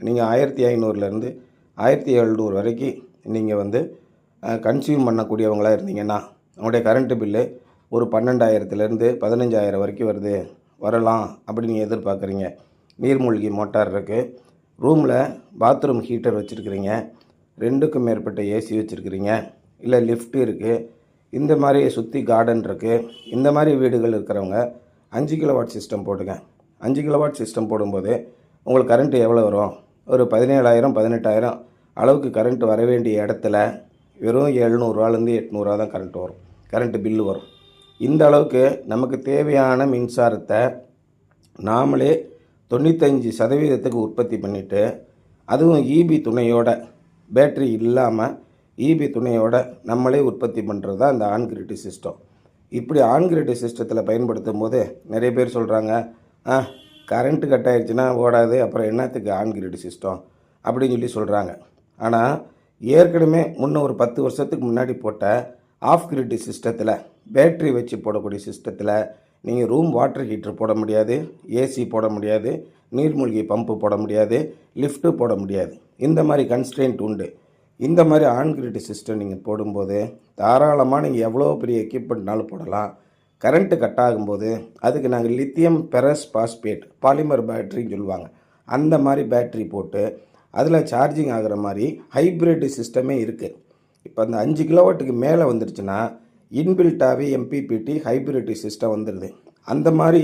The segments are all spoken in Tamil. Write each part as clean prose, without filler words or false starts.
நீங்கள் 1500லேருந்து 1700 வரைக்கும் நீங்கள் வந்து கன்சியூம் பண்ணக்கூடியவங்களாக இருந்தீங்கன்னா உங்களுடைய கரண்ட்டு பில்லு ஒரு 12,000லேருந்து 15,000 வரைக்கும் வரலாம் அப்படின்னு நீங்கள் எதிர்பார்க்குறீங்க. நீர்மூழ்கி மோட்டார் இருக்குது, ரூமில் பாத்ரூம் ஹீட்டர் வச்சுருக்கிறீங்க, 2க்கும் மேற்பட்ட ஏசி வச்சுருக்கிறீங்க, இல்லை லிஃப்ட் இருக்குது, இந்த மாதிரி சுற்றி கார்டன் இருக்குது. இந்த மாதிரி வீடுகள் இருக்கிறவங்க 5 கிலோவாட் சிஸ்டம் போடுங்க. 5 கிலோவாட் சிஸ்டம் போடும்போது உங்களுக்கு கரண்ட்டு எவ்வளோ வரும்? ஒரு 17,000 18,000 அளவுக்கு கரண்ட்டு வர வேண்டிய இடத்துல வெறும் 700ரூவாலேருந்து 800 தான் கரண்ட்டு பில்லு வரும். இந்த அளவுக்கு நமக்கு தேவையான மின்சாரத்தை நாமளே 95% உற்பத்தி பண்ணிவிட்டு, அதுவும் ஈபி துணையோட, பேட்ரி இல்லாமல் ஈபி துணையோட நம்மளே உற்பத்தி பண்ணுறது தான் இந்த ஆன் கிரிட் சிஸ்டம். இப்படி ஆன் கிரிட் சிஸ்டத்தில் பயன்படுத்தும் போது நிறைய பேர் சொல்கிறாங்க, கரண்ட்டு கட் ஆகிடுச்சுன்னா ஓடாது, அப்புறம் என்னத்துக்கு ஆன் கிரிட் சிஸ்டம் அப்படின்னு சொல்கிறாங்க. ஆனால் ஏற்கனவே ஒரு 10 வருஷத்துக்கு முன்னாடி போட்ட ஆஃப் கிரிட் சிஸ்டத்தில், பேட்ரி வச்சு போடக்கூடிய சிஸ்டத்தில் நீங்கள் ரூம் வாட்டர் ஹீட்டர் போட முடியாது, ஏசி போட முடியாது, நீர்மூழ்கி பம்பு போட முடியாது, லிஃப்ட்டு போட முடியாது. இந்த மாதிரி கன்ஸ்ட்ரெயின்ட் உண்டு. இந்த மாதிரி ஆன் கிரிட் சிஸ்டம் நீங்கள் போடும்போது தாராளமாக நீங்கள் எவ்வளோ பெரிய எக்யூப்மெண்ட்னாலும் போடலாம். கரண்ட்டு கட் ஆகும்போது அதுக்கு நாங்கள் லித்தியம் பெரஸ் பாஸ்பேட் பாலிமர் பேட்டரின்னு சொல்லுவாங்க, அந்த மாதிரி பேட்ரி போட்டு அதில் சார்ஜிங் ஆகிற மாதிரி ஹைப்ரிட் சிஸ்டமே இருக்குது. இப்போ அந்த 5 கிலோவாட்டுக்கு மேலே வந்துடுச்சுன்னா இன்பில்ட்டாகவே MPPT ஹைப்ரிட் சிஸ்டம் வந்துடுது. அந்த மாதிரி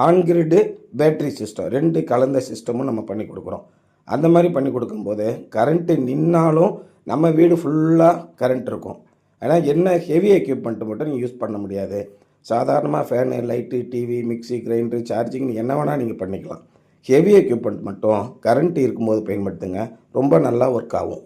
ஆன்கிரிடு பேட்ரி சிஸ்டம் 2 கலந்த சிஸ்டமும் நம்ம பண்ணி கொடுக்குறோம். அந்த மாதிரி பண்ணி கொடுக்கும்போது கரண்ட்டு நின்னாலும் நம்ம வீடு ஃபுல்லாக கரண்ட் இருக்கும். ஆனால் என்ன ஹெவி எக்யூப்மெண்ட்டு மட்டும் நீங்கள் யூஸ் பண்ண முடியாது. சாதாரணமாக fan, light, TV, mixie, grinder, charging என்ன வேணால் நீங்கள் பண்ணிக்கலாம். ஹெவி எக்யூப்மெண்ட் மட்டும் கரண்ட் இருக்கும்போது பயன்படுத்துங்க, ரொம்ப நல்லா ஒர்க் ஆகும்.